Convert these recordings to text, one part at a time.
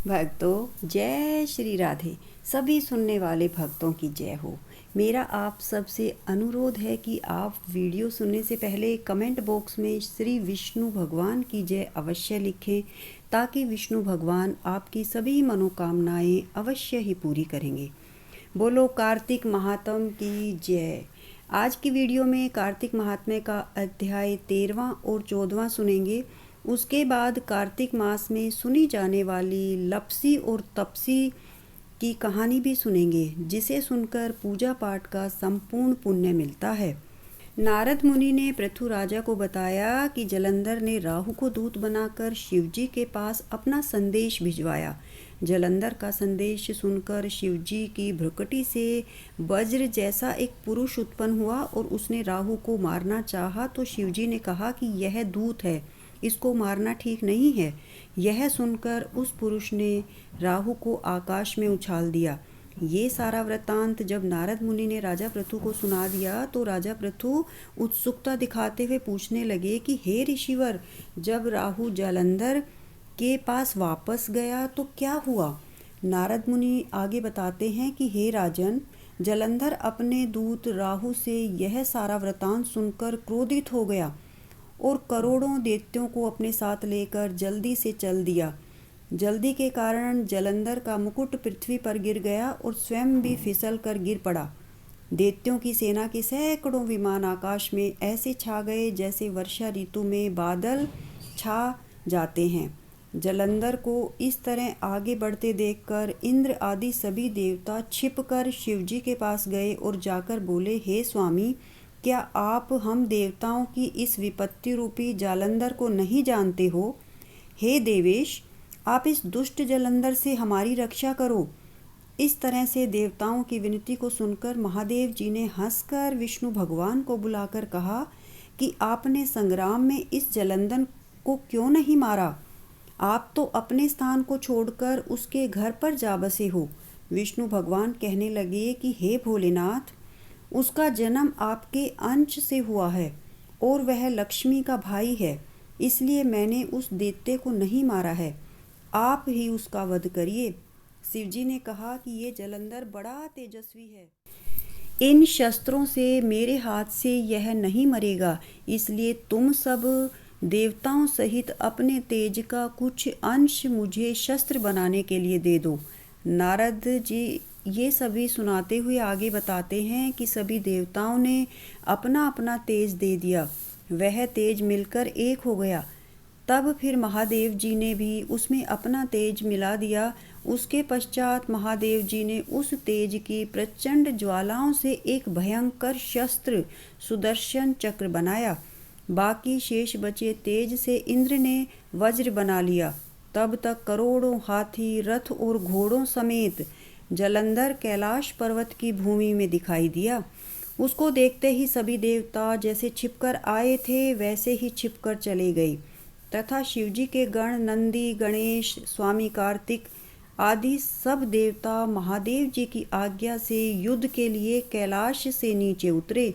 भक्तों, जय श्री राधे। सभी सुनने वाले भक्तों की जय हो। मेरा आप सबसे अनुरोध है कि आप वीडियो सुनने से पहले कमेंट बॉक्स में श्री विष्णु भगवान की जय अवश्य लिखें, ताकि विष्णु भगवान आपकी सभी मनोकामनाएं अवश्य ही पूरी करेंगे। बोलो कार्तिक महात्म की जय। आज की वीडियो में कार्तिक महात्म्य का अध्याय 13वां और 14वां सुनेंगे। उसके बाद कार्तिक मास में सुनी जाने वाली लपसी और तपसी की कहानी भी सुनेंगे, जिसे सुनकर पूजा पाठ का संपूर्ण पुण्य मिलता है। नारद मुनि ने पृथु राजा को बताया कि जलंधर ने राहु को दूत बनाकर शिवजी के पास अपना संदेश भिजवाया। जलंधर का संदेश सुनकर शिवजी की भ्रुकुटी से वज्र जैसा एक पुरुष उत्पन्न हुआ और उसने राहु को मारना चाहा, तो शिवजी ने कहा कि यह दूत है, इसको मारना ठीक नहीं है। यह सुनकर उस पुरुष ने राहु को आकाश में उछाल दिया। ये सारा वृत्तांत जब नारद मुनि ने राजा पृथु को सुना दिया, तो राजा पृथु उत्सुकता दिखाते हुए पूछने लगे कि हे ऋषिवर, जब राहु जलंधर के पास वापस गया तो क्या हुआ? नारद मुनि आगे बताते हैं कि हे राजन, जलंधर अपने दूत राहु से यह सारा वृत्तांत सुनकर क्रोधित हो गया और करोड़ों दैत्यों को अपने साथ लेकर जल्दी से चल दिया। जल्दी के कारण जलंधर का मुकुट पृथ्वी पर गिर गया और स्वयं भी फिसल कर गिर पड़ा। दैत्यों की सेना के सैकड़ों विमान आकाश में ऐसे छा गए जैसे वर्षा ऋतु में बादल छा जाते हैं। जलंधर को इस तरह आगे बढ़ते देखकर इंद्र आदि सभी देवता छिपकर शिवजी के पास गए और जाकर बोले, हे स्वामी, क्या आप हम देवताओं की इस विपत्ति रूपी जालंधर को नहीं जानते हो? हे देवेश, आप इस दुष्ट जलंधर से हमारी रक्षा करो। इस तरह से देवताओं की विनती को सुनकर महादेव जी ने हंसकर विष्णु भगवान को बुलाकर कहा कि आपने संग्राम में इस जलंधर को क्यों नहीं मारा? आप तो अपने स्थान को छोड़कर उसके घर पर जा बसे हो। विष्णु भगवान कहने लगे कि हे भोलेनाथ, उसका जन्म आपके अंश से हुआ है और वह लक्ष्मी का भाई है, इसलिए मैंने उस दैत्य को नहीं मारा है। आप ही उसका वध करिए। शिवजी ने कहा कि ये जलंधर बड़ा तेजस्वी है, इन शस्त्रों से मेरे हाथ से यह नहीं मरेगा, इसलिए तुम सब देवताओं सहित अपने तेज का कुछ अंश मुझे शस्त्र बनाने के लिए दे दो। नारद जी ये सभी सुनाते हुए आगे बताते हैं कि सभी देवताओं ने अपना अपना तेज दे दिया। वह तेज मिलकर एक हो गया। तब फिर महादेव जी ने भी उसमें अपना तेज मिला दिया। उसके पश्चात महादेव जी ने उस तेज की प्रचंड ज्वालाओं से एक भयंकर शस्त्र सुदर्शन चक्र बनाया। बाकी शेष बचे तेज से इंद्र ने वज्र बना लिया। तब तक करोड़ों हाथी, रथ और घोड़ों समेत जलंधर कैलाश पर्वत की भूमि में दिखाई दिया। उसको देखते ही सभी देवता जैसे छिपकर आए थे वैसे ही छिपकर चले गए, तथा शिवजी के गण नंदी, गणेश, स्वामी कार्तिक आदि सब देवता महादेव जी की आज्ञा से युद्ध के लिए कैलाश से नीचे उतरे।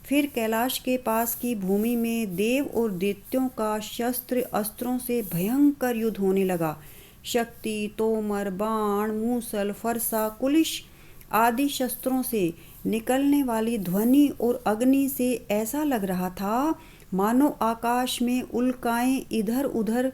फिर कैलाश के पास की भूमि में देव और दैत्यों का शस्त्र अस्त्रों से भयंकर युद्ध होने लगा। शक्ति, तोमर, बाण, मूसल, फरसा, कुलिश आदि शस्त्रों से निकलने वाली ध्वनि और अग्नि से ऐसा लग रहा था मानो आकाश में उल्काएं इधर उधर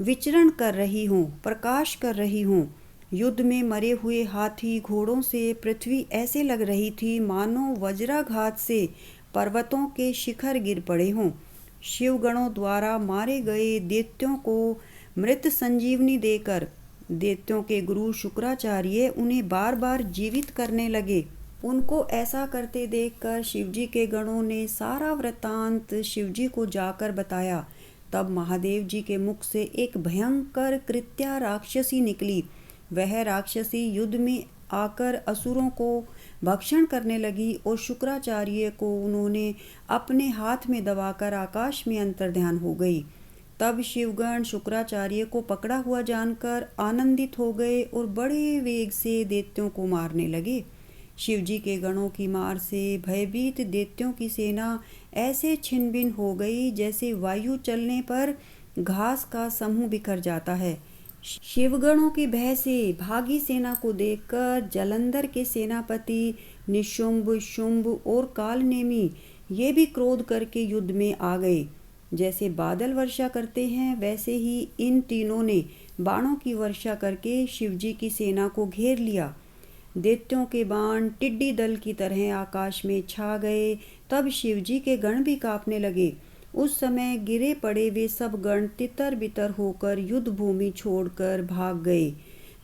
विचरण कर रही हों, प्रकाश कर रही हों। युद्ध में मरे हुए हाथी, घोड़ों से पृथ्वी ऐसे लग रही थी मानो वज्राघात से पर्वतों के शिखर गिर पड़े हों। शिवगणों द्वारा मारे गए दैत्यों को मृत संजीवनी देकर दैत्यों के गुरु शुक्राचार्य उन्हें बार बार जीवित करने लगे। उनको ऐसा करते देखकर शिवजी के गणों ने सारा वृत्तांत शिवजी को जाकर बताया। तब महादेव जी के मुख से एक भयंकर कृत्या राक्षसी निकली। वह राक्षसी युद्ध में आकर असुरों को भक्षण करने लगी और शुक्राचार्य को उन्होंने अपने हाथ में दबाकर आकाश में अंतर्ध्यान हो गई। तब शिवगण शुक्राचार्य को पकड़ा हुआ जानकर आनंदित हो गए और बड़े वेग से दैत्यों को मारने लगे। शिवजी के गणों की मार से भयभीत दैत्यों की सेना ऐसे छिन्न-भिन्न हो गई जैसे वायु चलने पर घास का समूह बिखर जाता है। शिवगणों के भय से भागी सेना को देखकर जलंधर के सेनापति निशुंभ, शुंभ और कालनेमी ये भी क्रोध करके युद्ध में आ गए। जैसे बादल वर्षा करते हैं वैसे ही इन तीनों ने बाणों की वर्षा करके शिवजी की सेना को घेर लिया। दैत्यों के बाण टिड्डी दल की तरह आकाश में छा गए। तब शिवजी के गण भी कांपने लगे। उस समय गिरे पड़े वे सब गण तितर बितर होकर युद्ध भूमि छोड़कर भाग गए।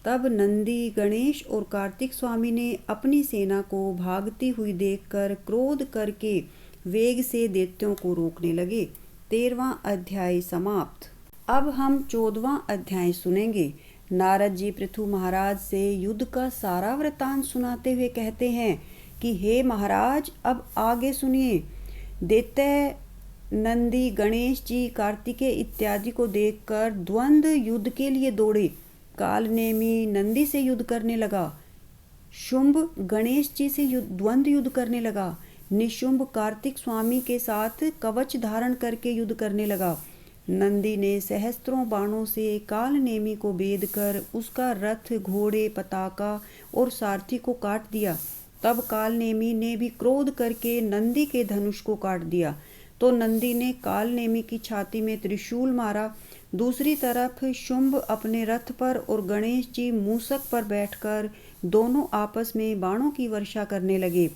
तब नंदी, गणेश और कार्तिक स्वामी ने अपनी सेना को भागती हुई देखकर क्रोध करके वेग से दैत्यों को रोकने लगे। 13वां अध्याय समाप्त। अब हम 14वां अध्याय सुनेंगे। नारद जी पृथु महाराज से युद्ध का सारा वृतांत सुनाते हुए कहते हैं कि हे महाराज, अब आगे सुनिए। दैत्य नंदी, गणेश जी, कार्तिकेय इत्यादि को देखकर द्वंद्व युद्ध के लिए दौड़े। कालनेमी नंदी से युद्ध करने लगा। शुंभ गणेश जी से द्वंद्व युद्ध करने लगा। निशुंभ कार्तिक स्वामी के साथ कवच धारण करके युद्ध करने लगा। नंदी ने सहस्त्रों बाणों से कालनेमी को बेध कर उसका रथ, घोड़े, पताका और सारथी को काट दिया। तब कालनेमी ने भी क्रोध करके नंदी के धनुष को काट दिया। तो नंदी ने कालनेमी की छाती में त्रिशूल मारा। दूसरी तरफ शुंभ अपने रथ पर और गणेश जी मूसक पर बैठकर दोनों आपस में बाणों की वर्षा करने लगे।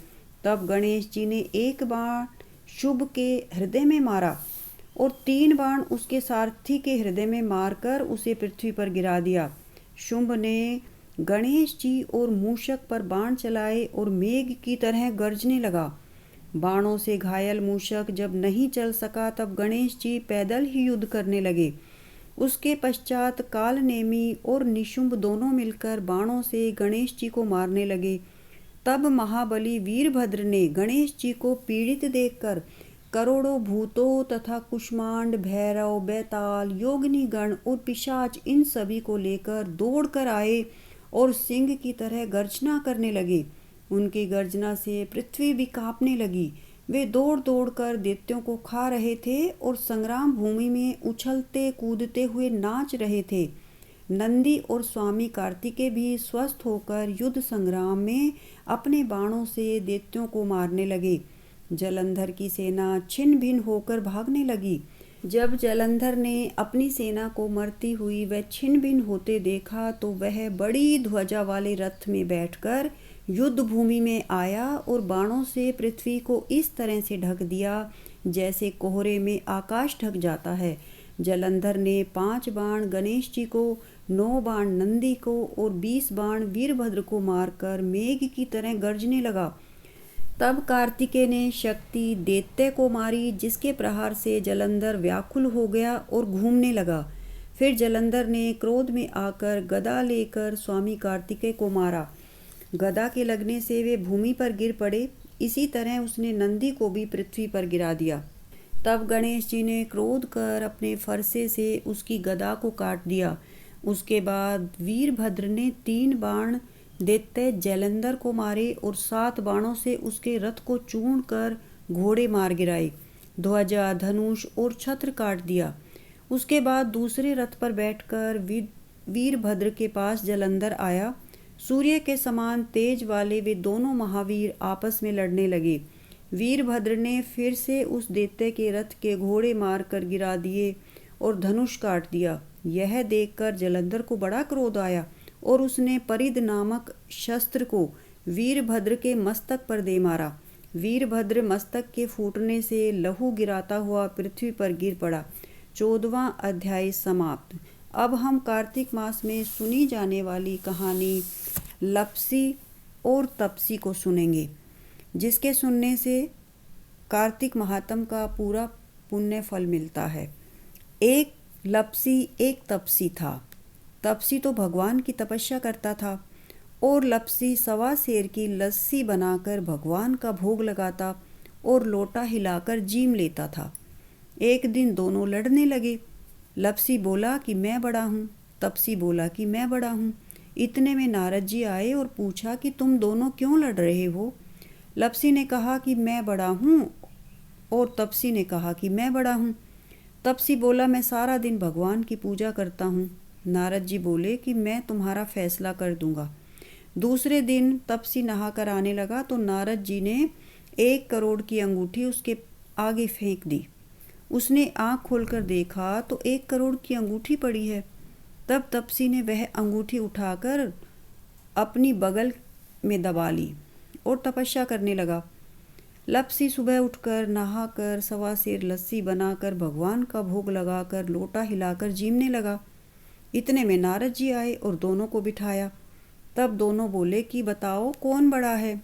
तब गणेश जी ने एक बाण शुंभ के हृदय में मारा और 3 बाण उसके सारथी के हृदय में मारकर उसे पृथ्वी पर गिरा दिया। शुंभ ने गणेश जी और मूषक पर बाण चलाए और मेघ की तरह गरजने लगा। बाणों से घायल मूषक जब नहीं चल सका तब गणेश जी पैदल ही युद्ध करने लगे। उसके पश्चात कालनेमी और निशुंभ दोनों मिलकर बाणों से गणेश जी को मारने लगे। तब महाबली वीरभद्र ने गणेश जी को पीड़ित देखकर करोड़ों भूतों तथा कुष्मांड, भैरव, बैताल, योगिनी गण और पिशाच इन सभी को लेकर दौड़ कर आए और सिंह की तरह गर्जना करने लगे। उनकी गर्जना से पृथ्वी भी कांपने लगी। वे दौड़ दौड़ कर दैत्यों को खा रहे थे और संग्राम भूमि में उछलते कूदते हुए नाच रहे थे। नंदी और स्वामी कार्तिकेय भी स्वस्थ होकर युद्ध संग्राम में अपने बाणों से दैत्यों को मारने लगे। जलंधर की सेना छिन्न भिन्न होकर भागने लगी। जब जलंधर ने अपनी सेना को मरती हुई व छिन्न भिन्न होते देखा तो वह बड़ी ध्वजा वाले रथ में बैठकर युद्ध भूमि में आया और बाणों से पृथ्वी को इस तरह से ढक दिया जैसे कोहरे में आकाश ढक जाता है। जलंधर ने 5 बाण गणेश जी को, 9 बाण नंदी को और 20 बाण वीरभद्र को मारकर मेघ की तरह गरजने लगा। तब कार्तिकेय ने शक्ति दैत्य को मारी जिसके प्रहार से जलंधर व्याकुल हो गया और घूमने लगा। फिर जलंधर ने क्रोध में आकर गदा लेकर स्वामी कार्तिकेय को मारा। गदा के लगने से वे भूमि पर गिर पड़े। इसी तरह उसने नंदी को भी पृथ्वी पर गिरा दिया। तब गणेश जी ने क्रोध कर अपने फरसे से उसकी गदा को काट दिया। उसके बाद वीरभद्र ने 3 बाण दैत्य जलंधर को मारे और 7 बाणों से उसके रथ को चूर्ण कर घोड़े मार गिराए। ध्वजा, धनुष और छत्र काट दिया। उसके बाद दूसरे रथ पर बैठकर वीरभद्र के पास जलंधर आया। सूर्य के समान तेज वाले वे दोनों महावीर आपस में लड़ने लगे। वीरभद्र ने फिर से उस दैत्य के रथ के घोड़े मार कर गिरा दिए और धनुष काट दिया। यह देखकर जलंधर को बड़ा क्रोध आया और उसने परिध नामक शस्त्र को वीरभद्र के मस्तक पर दे मारा। वीरभद्र मस्तक के फूटने से लहू गिराता हुआ पृथ्वी पर गिर पड़ा। 14वां अध्याय समाप्त। अब हम कार्तिक मास में सुनी जाने वाली कहानी लपसी और तपसी को सुनेंगे, जिसके सुनने से कार्तिक महात्म का पूरा पुण्य फल मिलता है। एक लपसी एक तपसी था। तपसी तो भगवान की तपस्या करता था और लपसी 1.25 सेर की लस्सी बनाकर भगवान का भोग लगाता और लोटा हिलाकर जीम लेता था। एक दिन दोनों लड़ने लगे। लपसी बोला कि मैं बड़ा हूँ, तपसी बोला कि मैं बड़ा हूँ। इतने में नारद जी आए और पूछा कि तुम दोनों क्यों लड़ रहे हो। लपसी ने कहा कि मैं बड़ा हूँ और तपसी ने कहा कि मैं बड़ा हूँ। तपसी बोला मैं सारा दिन भगवान की पूजा करता हूँ। नारद जी बोले कि मैं तुम्हारा फैसला कर दूंगा। दूसरे दिन तपसी नहाकर आने लगा तो नारद जी ने 1 करोड़ की अंगूठी उसके आगे फेंक दी। उसने आँख खोलकर देखा तो 1 करोड़ की अंगूठी पड़ी है। तब तपसी ने वह अंगूठी उठाकर अपनी बगल में दबा ली और तपस्या करने लगा। लपसी सुबह उठकर नहाकर 1.25 सेर लस्सी बनाकर भगवान का भोग लगाकर लोटा हिलाकर जीमने लगा। इतने में नारद जी आए और दोनों को बिठाया। तब दोनों बोले कि बताओ कौन बड़ा है।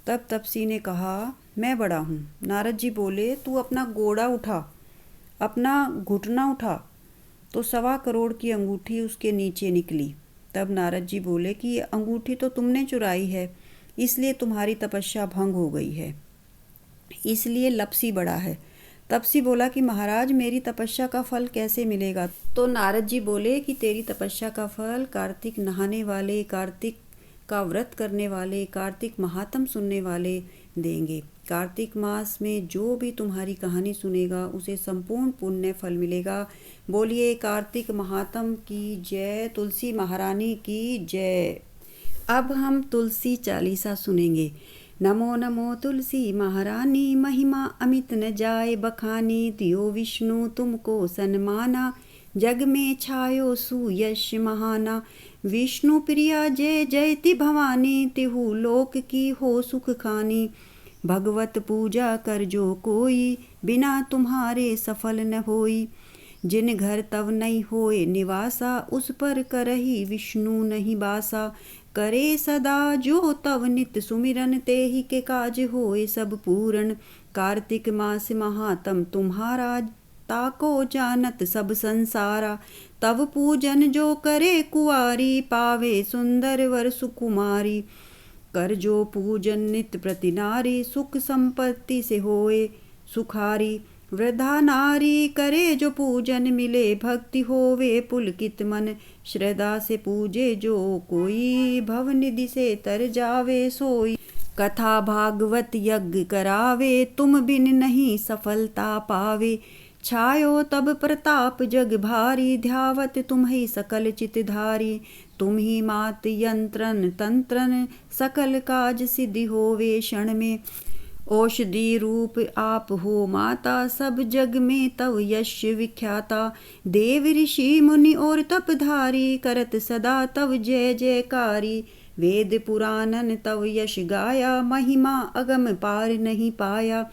तब तपसी ने कहा मैं बड़ा हूँ। नारद जी बोले तू अपना गोड़ा उठा, अपना घुटना उठा। तो 1.25 करोड़ की अंगूठी उसके नीचे निकली। तब नारद जी बोले कि ये अंगूठी तो तुमने चुराई है, इसलिए तुम्हारी तपस्या भंग हो गई है, इसलिए लपसी बड़ा है। तपसी बोला कि महाराज मेरी तपस्या का फल कैसे मिलेगा। तो नारद जी बोले कि तेरी तपस्या का फल कार्तिक नहाने वाले, कार्तिक का व्रत करने वाले, कार्तिक महात्म सुनने वाले देंगे। कार्तिक मास में जो भी तुम्हारी कहानी सुनेगा उसे संपूर्ण पुण्य फल मिलेगा। बोलिए कार्तिक महात्म की जय, तुलसी महारानी की जय। अब हम तुलसी चालीसा सुनेंगे। नमो नमो तुलसी महारानी, महिमा अमित न जाए बखानी। दियो विष्णु तुमको सन्माना, जग में छायो सुयश महाना। विष्णु प्रिया जय जयति भवानी, तिहु लोक की हो सुख खानी। भगवत पूजा कर जो कोई, बिना तुम्हारे सफल न होई। जिन घर तव नहीं होए निवासा, उस पर करही विष्णु नहीं बासा। करे सदा जो तव नित सुमिरन, ते ही के काज होए सब पूरन। कार्तिक मास महात्म तुम्हारा, ताको जानत सब संसारा। तव पूजन जो करे कुआरी, पावे सुंदर वर सुकुमारी। कर जो पूजन नित प्रति नारी, सुख संपत्ति से होए सुखारी। वृद्धा नारी करे जो पूजन, मिले भक्ति होवे पुलकित मन। श्रद्धा से पूजे जो कोई, भव निधि से तर जावे सोई। कथा भागवत यज्ञ करावे, तुम बिन नहीं सफलता पावे। छायो तब प्रताप जग भारी, ध्यावत तुम्हि सकल चितधारी। तुम ही मात यंत्रन तंत्रन, सकल काज सिद्धि होवे क्षण में। औषधि रूप आप हो माता, सब जग में तव यश विख्याता। देव ऋषि मुनि और तपधारी, करत सदा तव जय जयकारी। वेद पुराणन तव यश गाया, महिमा अगम पार नहीं पाया।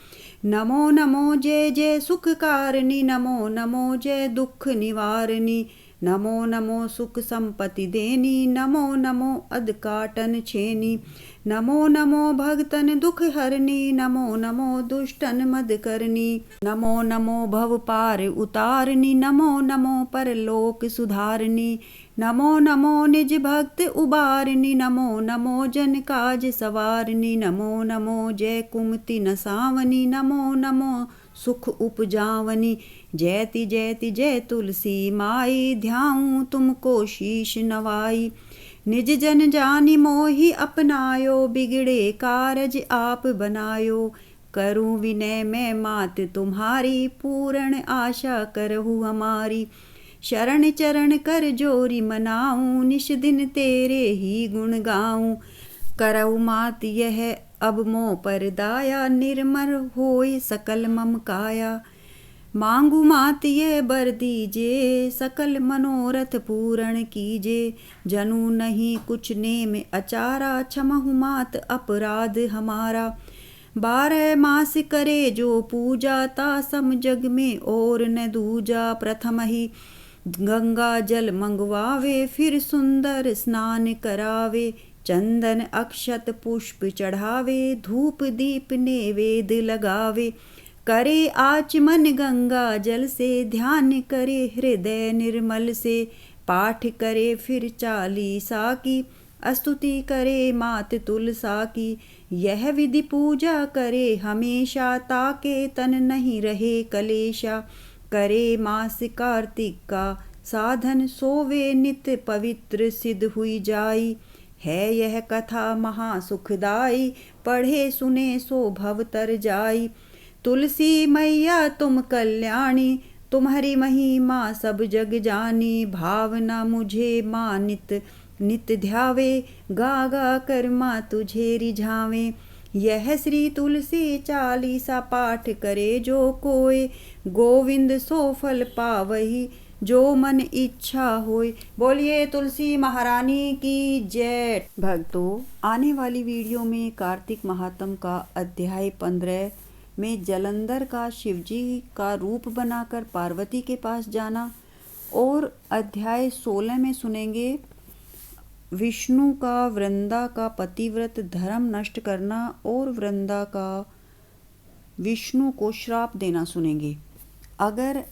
नमो नमो जय जय सुख कारणी, नमो नमो जय दुख निवारणी। नमो नमो सुख संपत्ति देनी, नमो नमो अदकाटन छेनी। नमो नमो भगतन दुख हरनी, नमो नमो दुष्टन मद करनी। नमो नमो भव पार उतारनी, नमो नमो परलोक सुधारनी। नमो नमो निज भक्त उबारनी, नमो नमो जन काज सवारनी। नमो नमो जय कुमति नसावनी, नमो नमो सुख उपजावनी। जयति जयति जय तुलसी माई, ध्याऊं तुमको शीश नवाई। निज जन जानि मोहि अपनायो, बिगड़े कारज आप बनायो। करूं विनय मैं मात तुम्हारी, पूर्ण आशा करहु हमारी। शरण चरण कर जोरी मनाऊं, निश दिन तेरे ही गुण गाऊं। करऊ मात यह अब मोह पर दाया, निर्मल होय सकल मम काया। मांगू मात ये बर दीजे, सकल मनोरथ पूर्ण कीजे। जनु नहीं कुछ नेम अचारा, क्षमहु मात अपराध हमारा। 12 मास करे जो पूजा, ता सम जग में और न दूजा। प्रथम ही गंगा जल मंगवावे, फिर सुंदर स्नान करावे। चंदन अक्षत पुष्प चढ़ावे, धूप दीप नैवेद लगावे। करे आचमन गंगा जल से, ध्यान करे हृदय निर्मल से। पाठ करे फिर चालीसा की, स्तुति करे मात तुलसा की। यह विधि पूजा करे हमेशा, ताके तन नहीं रहे कलेशा। करे मास कार्तिक का साधन, सोवे नित पवित्र सिद्ध हुई जाई। है यह कथा महासुखदाई, पढ़े सुने सो भव तर जाई। तुलसी मैया तुम कल्याणी, तुम्हारी महिमा सब जग जानी, भावना मुझे माँ नित नित ध्यावे, गा गा कर माँ तुझे रिझावे। यह श्री तुलसी चालीसा पाठ करे जो कोय, गोविंद सो फल पावही जो मन इच्छा होय। बोलिए तुलसी महारानी की जय। भक्तों, आने वाली वीडियो में कार्तिक महात्म का अध्याय 15 में जलंधर का शिवजी का रूप बनाकर पार्वती के पास जाना, और अध्याय 16 में सुनेंगे विष्णु का वृंदा का पतिव्रत धर्म नष्ट करना और वृंदा का विष्णु को श्राप देना सुनेंगे। अगर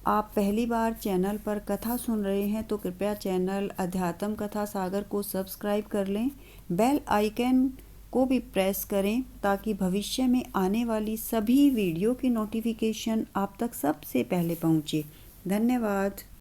आप पहली बार चैनल पर कथा सुन रहे हैं तो कृपया चैनल अध्यात्म कथा सागर को सब्सक्राइब कर लें, बेल आइकन को भी प्रेस करें ताकि भविष्य में आने वाली सभी वीडियो की नोटिफिकेशन आप तक सबसे पहले पहुंचे। धन्यवाद।